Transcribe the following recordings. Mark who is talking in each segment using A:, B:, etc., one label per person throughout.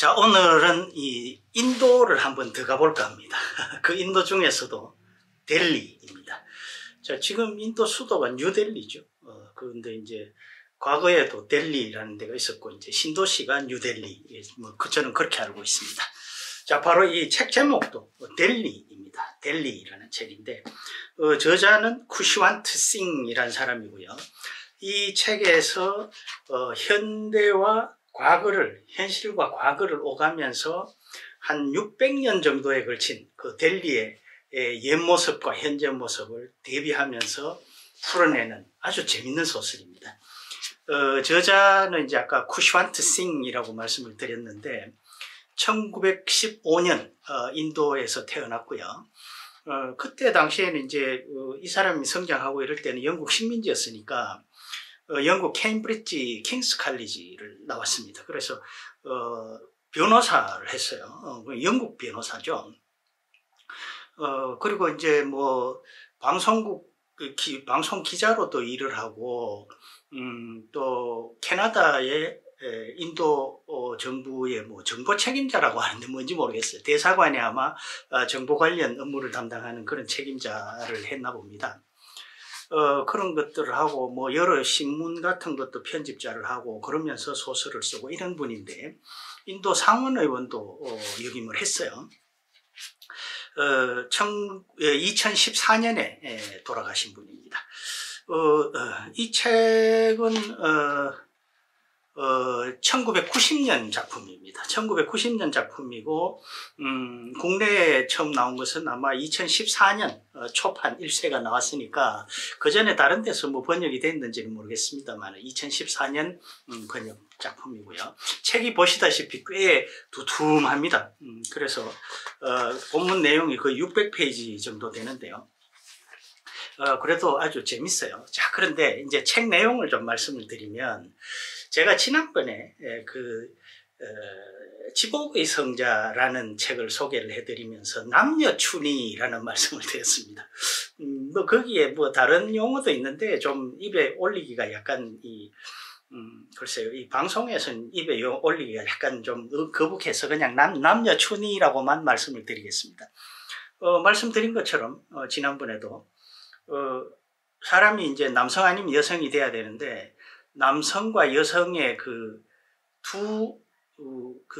A: 자, 오늘은 이 인도를 한번 들어가 볼까 합니다. 그 인도 중에서도 델리입니다. 자, 지금 인도 수도가 뉴델리죠. 그런데 이제 과거에도 델리라는 데가 있었고, 이제 신도시가 뉴델리. 저는 그렇게 알고 있습니다. 자, 바로 이 책 제목도 델리입니다. 델리라는 책인데, 저자는 쿠시완트 싱이라는 사람이고요. 이 책에서 현대와 과거를, 현실과 과거를 오가면서 한 600년 정도에 걸친 그 델리의 옛 모습과 현재 모습을 대비하면서 풀어내는 아주 재밌는 소설입니다. 저자는 이제 아까 쿠시완트 싱이라고 말씀을 드렸는데 1915년 인도에서 태어났고요. 그때 당시에는 이제 이 사람이 성장하고 이럴 때는 영국 식민지였으니까 영국 케임브리지 킹스 칼리지를 나왔습니다. 그래서 변호사를 했어요. 영국 변호사죠. 그리고 이제 뭐 방송국 방송 기자로도 일을 하고 또 캐나다의 인도 정부의 뭐 정보 책임자라고 하는데 뭔지 모르겠어요. 대사관에 아마 정보 관련 업무를 담당하는 그런 책임자를 했나 봅니다. 그런 것들을 하고 뭐 여러 신문 같은 것도 편집자를 하고 그러면서 소설을 쓰고 이런 분인데 인도 상원의원도 역임을 했어요. 2014년에 돌아가신 분입니다. 이 책은 1990년 작품입니다. 1990년 작품이고 국내에 처음 나온 것은 아마 2014년 초판 1쇄가 나왔으니까 그 전에 다른 데서 뭐 번역이 됐는지는 모르겠습니다만 2014년 번역 작품이고요. 책이 보시다시피 꽤 두툼합니다. 그래서 본문 내용이 거의 600페이지 정도 되는데요. 그래도 아주 재밌어요. 자, 그런데 이제 책 내용을 좀 말씀을 드리면 제가 지난번에 지복의 성자라는 책을 소개를 해드리면서 남녀춘이라는 말씀을 드렸습니다. 뭐 거기에 뭐 다른 용어도 있는데 좀 입에 올리기가 약간 글쎄요, 이 방송에서는 입에 올리기가 약간 좀 거북해서 그냥 남녀춘이라고만 말씀을 드리겠습니다. 말씀드린 것처럼 지난번에도 사람이 이제 남성 아니면 여성이 돼야 되는데 남성과 여성의 그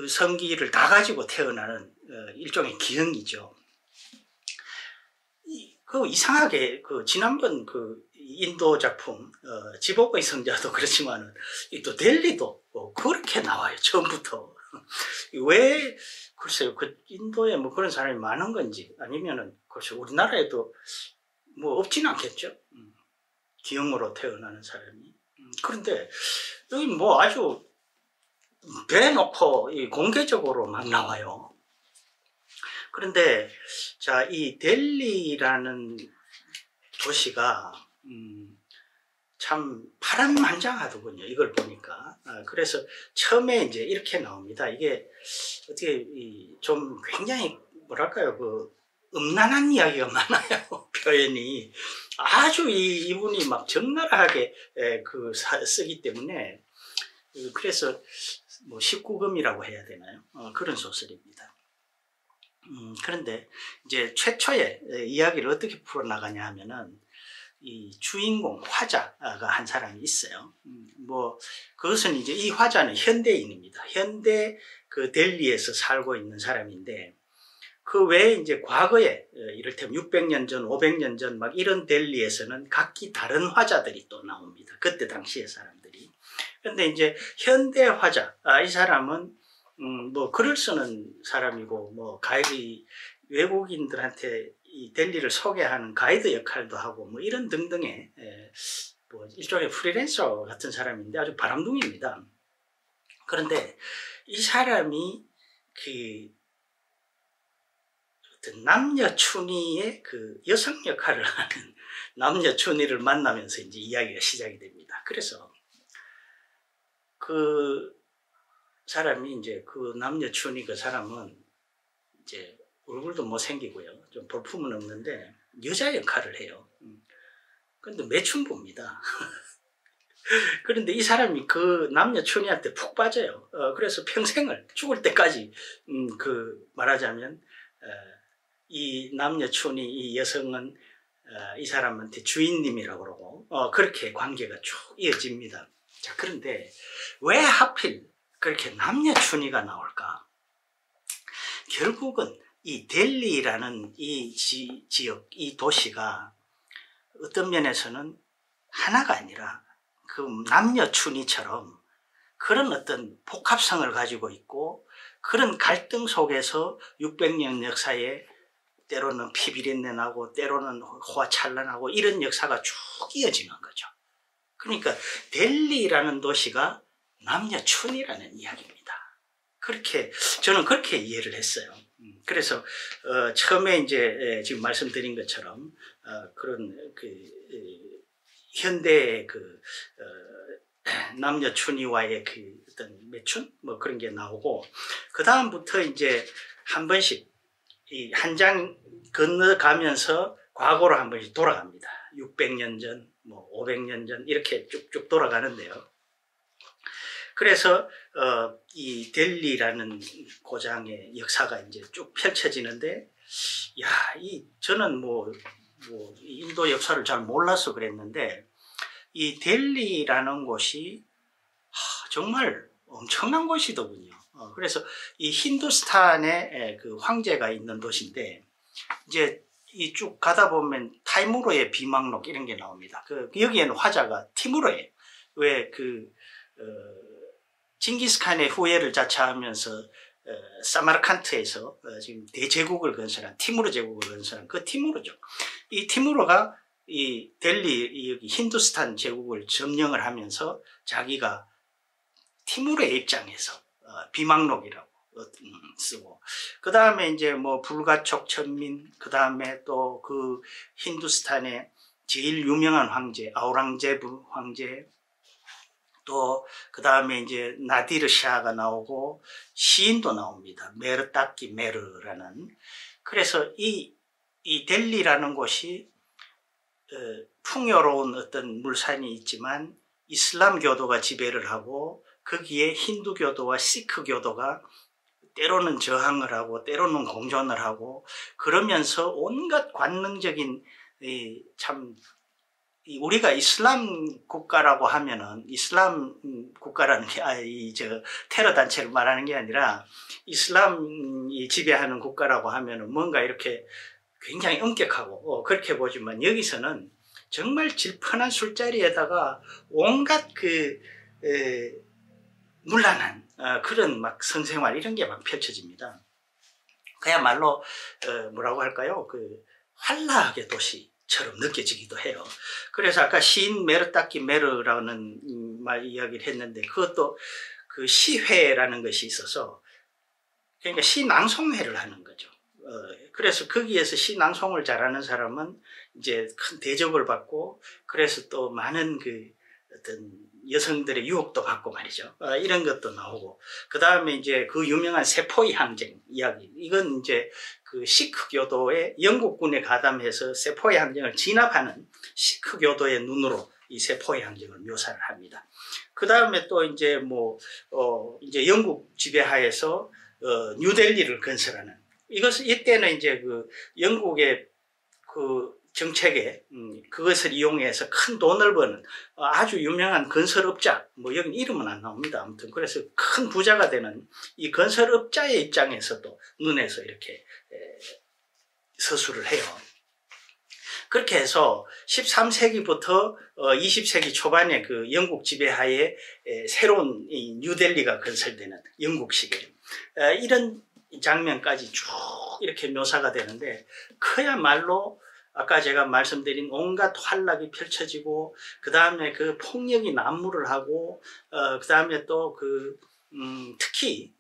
A: 성기를 다 가지고 태어나는 일종의 기형이죠. 이상하게 지난번 인도 작품 지복의 성자도 그렇지만은 또 델리도 그렇게 나와요. 처음부터. 왜 글쎄요, 인도에 뭐 그런 사람이 많은 건지 아니면은 글쎄 우리나라에도 뭐 없지는 않겠죠. 기형으로 태어나는 사람이. 그런데 여기 뭐 아주 대놓고 공개적으로 막 나와요. 그런데 자, 이 델리라는 도시가 참 파란만장하더군요. 이걸 보니까. 그래서 처음에 이제 이렇게 나옵니다. 이게 어떻게 좀 굉장히 뭐랄까요, 음란한 이야기가 많아요. 표현이 아주 이분이 막 적나라하게 쓰기 때문에 그래서 뭐 19금이라고 해야 되나요? 그런 소설입니다. 그런데 이제 최초의 이야기를 어떻게 풀어나가냐 하면은 이 주인공 화자가 한 사람이 있어요. 뭐 그것은 이제 이 화자는 현대인입니다. 현대 델리에서 살고 있는 사람인데 그 외에 이제 과거에 이를테면 600년 전, 500년 전 막 이런 델리에서는 각기 다른 화자들이 또 나옵니다. 그때 당시의 사람들이. 그런데 이제 현대 화자, 이 사람은 뭐 글을 쓰는 사람이고 뭐 외국인들한테 이 델리를 소개하는 가이드 역할도 하고 뭐 이런 등등의 뭐 일종의 프리랜서 같은 사람인데 아주 바람둥이입니다. 그런데 이 사람이 남녀춘이의 여성 역할을 하는 남녀춘이를 만나면서 이제 이야기가 시작이 됩니다. 그래서 사람이 이제 남녀춘이 사람은 이제 얼굴도 못생기고요. 좀 볼품은 없는데 여자 역할을 해요. 그런데 매춘부입니다. 그런데 이 사람이 그 남녀춘이한테 푹 빠져요. 그래서 평생을 죽을 때까지 말하자면 이 남녀춘이 이 여성은 이 사람한테 주인님이라고 그러고 그렇게 관계가 쭉 이어집니다. 자, 그런데 왜 하필 그렇게 남녀춘이가 나올까? 결국은 이 델리라는 이 지역, 이 도시가 어떤 면에서는 하나가 아니라 그 남녀춘이처럼 그런 어떤 복합성을 가지고 있고 그런 갈등 속에서 600년 역사에 때로는 피비린내 나고 때로는 호화찬란하고 이런 역사가 쭉 이어지는 거죠. 그러니까 델리라는 도시가 남녀춘이라는 이야기입니다. 그렇게 저는 그렇게 이해를 했어요. 그래서 처음에 이제 지금 말씀드린 것처럼 그런 현대의 남녀춘이와의 그 어떤 매춘 뭐 그런 게 나오고 그 다음부터 이제 한 번씩 이 한 장 건너가면서 과거로 한 번씩 돌아갑니다. 600년 전, 뭐 500년 전 이렇게 쭉쭉 돌아가는데요. 그래서 이 델리라는 고장의 역사가 이제 쭉 펼쳐지는데, 야, 저는 인도 역사를 잘 몰라서 그랬는데 이 델리라는 곳이 정말 엄청난 곳이더군요. 그래서 이 힌두스탄에 그 황제가 있는 도시인데 이제 이 쭉 가다 보면 타이무르의 비망록 이런 게 나옵니다. 여기에는 화자가 티무르예요. 왜 징기스칸의 후예를 자처하면서 사마르칸트에서 지금 대제국을 건설한 티무르 제국을 건설한 그 티무르죠. 이 티무르가 이 델리 여기 힌두스탄 제국을 점령을 하면서 자기가 티무르의 입장에서 비망록이라고 쓰고 그 다음에 이제 뭐 불가촉 천민 그 다음에 또 그 힌두스탄의 제일 유명한 황제 아우랑제브 황제 또 그 다음에 이제 나디르 샤가 나오고 시인도 나옵니다. 메르따키 메르라는. 그래서 이 델리라는 곳이 풍요로운 어떤 물산이 있지만 이슬람교도가 지배를 하고 거기에 힌두교도와 시크교도가 때로는 저항을 하고 때로는 공존을 하고 그러면서 온갖 관능적인 우리가 이슬람 국가라고 하면은 이슬람 국가라는 게 테러 단체를 말하는 게 아니라 이슬람이 지배하는 국가라고 하면은 뭔가 이렇게 굉장히 엄격하고 그렇게 보지만 여기서는 정말 질펀한 술자리에다가 온갖 문란한 그런 막 성생활 이런 게 막 펼쳐집니다. 그야말로 뭐라고 할까요? 환락의 도시처럼 느껴지기도 해요. 그래서 아까 시인 메르따키 메르라는 말 이야기를 했는데 그것도 그 시회라는 것이 있어서 그러니까 시낭송회를 하는 거죠. 그래서 거기에서 시낭송을 잘하는 사람은 이제 큰 대접을 받고 그래서 또 많은 어떤 여성들의 유혹도 받고 말이죠. 이런 것도 나오고 그 다음에 이제 그 유명한 세포이 항쟁 이야기 이건 이제 그 시크교도의 영국군에 가담해서 세포이 항쟁을 진압하는 시크교도의 눈으로 이 세포이 항쟁을 묘사를 합니다. 그 다음에 또 이제 이제 영국 지배하에서 뉴델리를 건설하는 이때는 이제 영국의 정책에 그것을 이용해서 큰 돈을 버는 아주 유명한 건설업자 여기 이름은 안 나옵니다. 아무튼 그래서 큰 부자가 되는 이 건설업자의 입장에서도 눈에서 이렇게 서술을 해요. 그렇게 해서 13세기부터 20세기 초반에 영국 지배하에 새로운 이 뉴델리가 건설되는 영국식의 이런 장면까지 쭉 이렇게 묘사가 되는데 그야말로 아까 제가 말씀드린 온갖 환락이 펼쳐지고 그 다음에 폭력이 난무를 하고 그 다음에 또 특히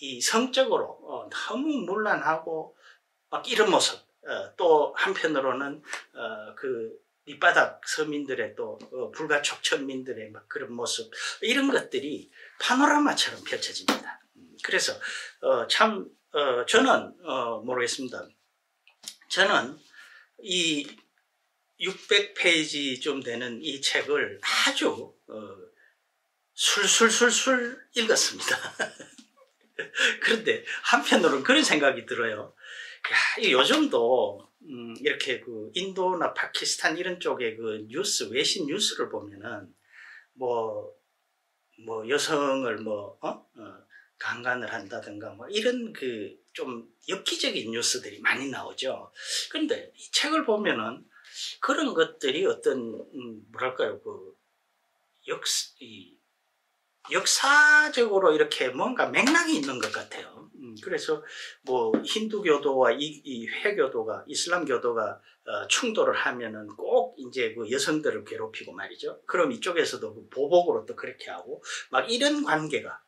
A: 이 성적으로 너무 문란하고 막 이런 모습 또 한편으로는 밑바닥 서민들의 또 불가촉 천민들의 막 그런 모습 이런 것들이 파노라마처럼 펼쳐집니다. 그래서 저는 모르겠습니다. 저는 이 600페이지 되는 이 책을 아주 술술술술 읽었습니다. 그런데 한편으로는 그런 생각이 들어요. 야, 요즘도 이렇게 그 인도나 파키스탄 이런 쪽의 그 뉴스, 외신 뉴스를 보면은 뭐 여성을 강간을 한다든가 이런 그 좀 엽기적인 뉴스들이 많이 나오죠. 그런데 이 책을 보면은 그런 것들이 어떤 뭐랄까요, 그 역사적으로 이렇게 뭔가 맥락이 있는 것 같아요. 그래서 뭐 힌두교도와 이 회교도가, 이슬람교도가 충돌을 하면은 꼭 이제 그 여성들을 괴롭히고 말이죠. 그럼 이쪽에서도 그 보복으로 또 그렇게 하고 막 이런 관계가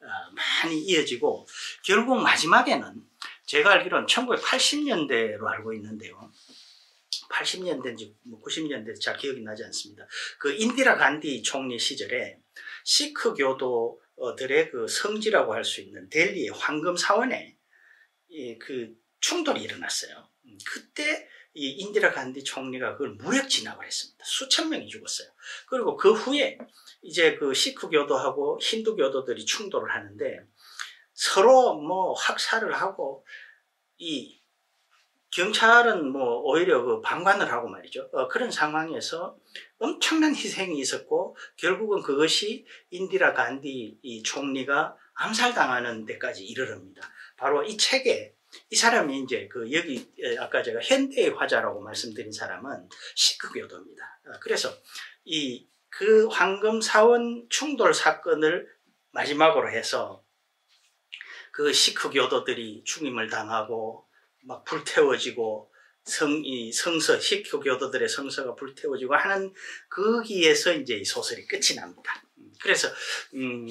A: 많이 이어지고, 결국 마지막에는 제가 알기로는 1980년대로 알고 있는데요. 80년대인지 90년대인지 잘 기억이 나지 않습니다. 그 인디라 간디 총리 시절에 시크 교도들의 그 성지라고 할 수 있는 델리의 황금 사원에 그 충돌이 일어났어요. 그때 이 인디라 간디 총리가 그걸 무력 진압을 했습니다. 수천 명이 죽었어요. 그리고 그 후에 이제 그 시크 교도하고 힌두 교도들이 충돌을 하는데 서로 뭐 학살을 하고, 이 경찰은 뭐 오히려 그 방관을 하고 말이죠. 그런 상황에서 엄청난 희생이 있었고, 결국은 그것이 인디라 간디 이 총리가 암살당하는 데까지 이르릅니다. 바로 이 책에 이 사람이 이제 그 여기 아까 제가 현대의 화자라고 말씀드린 사람은 시크 교도입니다. 그래서 이 그 황금 사원 충돌 사건을 마지막으로 해서 그 시크 교도들이 죽임을 당하고 막 불태워지고 성서, 시크 교도들의 성서가 불태워지고 하는 거기에서 이제 이 소설이 끝이 납니다. 그래서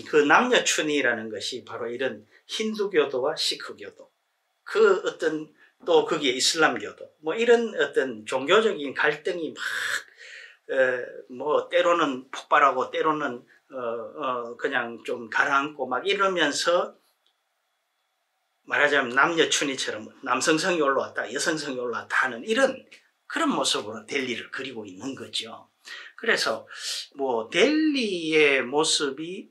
A: 그 남녀춘이라는 것이 바로 이런 힌두교도와 시크교도, 그 어떤 또 거기에 이슬람교도, 뭐 이런 어떤 종교적인 갈등이 뭐 때로는 폭발하고 때로는 그냥 좀 가라앉고 막 이러면서, 말하자면 남녀춘이처럼 남성성이 올라왔다 여성성이 올라왔다 하는 이런 그런 모습으로 델리를 그리고 있는 거죠. 그래서 뭐 델리의 모습이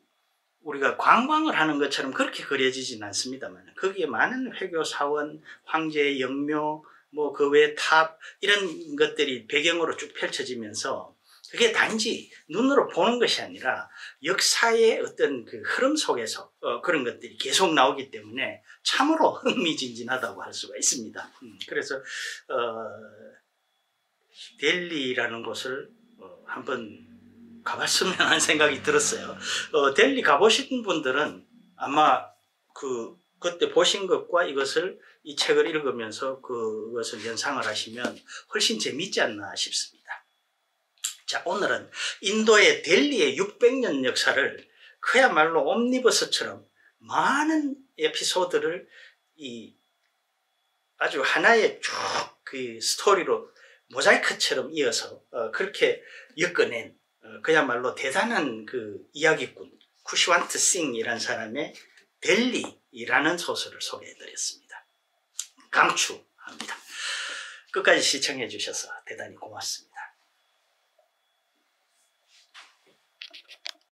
A: 우리가 관광을 하는 것처럼 그렇게 그려지진 않습니다만, 거기에 많은 회교 사원, 황제의 영묘, 뭐 그 외 탑, 이런 것들이 배경으로 쭉 펼쳐지면서 그게 단지 눈으로 보는 것이 아니라 역사의 어떤 그 흐름 속에서 그런 것들이 계속 나오기 때문에 참으로 흥미진진하다고 할 수가 있습니다. 그래서 델리라는 곳을 한번 가봤으면 하는 생각이 들었어요. 델리 가보신 분들은 아마 그때 보신 것과 이 책을 읽으면서 그것을 연상을 하시면 훨씬 재밌지 않나 싶습니다. 자, 오늘은 인도의 델리의 600년 역사를 그야말로 옴니버스처럼 많은 에피소드를 아주 하나의 쭉 그 스토리로 모자이크처럼 이어서 그렇게 엮어낸 그야말로 대단한 그 이야기꾼 쿠시완트 싱이라는 사람의 델리라는 소설을 소개해드렸습니다. 강추합니다. 끝까지 시청해 주셔서 대단히 고맙습니다.